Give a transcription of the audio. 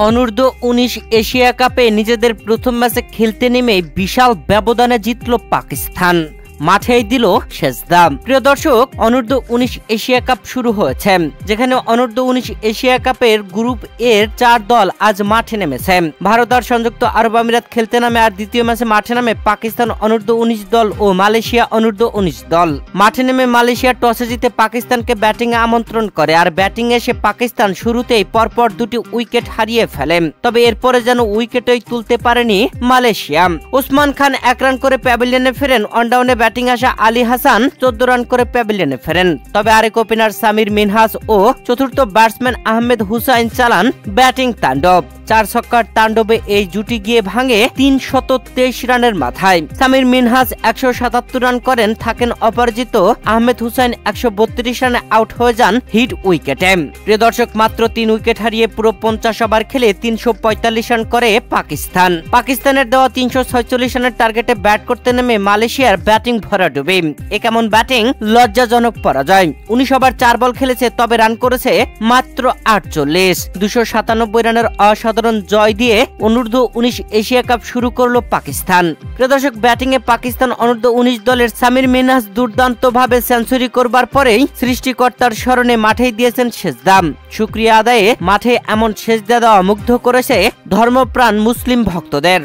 অনূর্ধ্ব-19 Asia কাপে নিজেদের প্রথম ম্যাচে খেলতে নেমে বিশাল ব্যবধানে জিতল পাকিস্তান। মাঠেই দিল সেজদা। প্রিয় দর্শক, অনূর্ধ্ব-19 এশিয়া কাপ শুরু হয়েছে, যেখানে অনূর্ধ্ব-19 এশিয়া কাপের গ্রুপ এর 4 দল আজ মাঠে নেমেছে। ভারত আর সংযুক্ত আরব আমিরাত খেলতে নামে, আর দ্বিতীয় ম্যাচে মাঠে নামে পাকিস্তান অনূর্ধ্ব-19 দল ও মালয়েশিয়া অনূর্ধ্ব-19 দল। মাঠে নেমে মালয়েশিয়া টসে জিতে পাকিস্তানকে ব্যাটিং এ আমন্ত্রণ করে, আর ব্যাটিং এসে পাকিস্তান শুরুতেই পরপর 2টি উইকেট হারিয়ে ফেলে। তবে এরপরে যেন উইকেটই তুলতে পারেনি মালয়েশিয়া। ওসমান খান 1 রান করে প্যাভিলিয়নে ফেরেন। অনডাউনে ব্যাটিং আসা আলী হাসান 14 রান করে প্যাভিলিয়নে ফেরেন। তবে আরেক ওপেনার সামির মিনহাজ ও চতুর্থ ব্যাটসম্যান আহমেদ হুসাইন চালান ব্যাটিং তাণ্ডব। 4 ছক্কার তাণ্ডবে এই জুটি গিয়ে ভাঙে 323 রানের মাথায়। সামির মিনহাজ 177 রান করেন, থাকেন অপরাজিত। আহমেদ হুসাইন 132 রানে আউট হয়ে যান হিট উইকেটে। প্রিয় দর্শক, মাত্র 3 উইকেট হারিয়ে পুরো 50 ওভার খেলে 345 রান করে পাকিস্তান। পাকিস্তানের দেওয়া 346 রানের টার্গেটে ব্যাট করতে নেমে মালয়েশিয়ার ব্যাটিং ভরাডুবি। এ কেমন ব্যাটিং, লজ্জাজনক পরাজয়। 19 ওভার 4 বল খেলেছে, তবে রান করেছে মাত্র 48। 297 রানের অসাধারণ জয় দিয়ে অনূর্ধ্ব-19 এশিয়া কাপ শুরু করলো পাকিস্তান। প্রিয় দর্শক, ব্যাটিং এ পাকিস্তান অনূর্ধ্ব-19 দলের সামির মিনহাজ দুর্দান্তভাবে সেঞ্চুরি করবার পরেই সৃষ্টিকর্তার স্মরণে মাঠেই দিয়েছেন সেজদা। শুকরিয়া আদায়ে মাঠে এমন সেজদা দেওয়া মুগ্ধ করেছে ধর্মপ্রাণ মুসলিম ভক্তদের।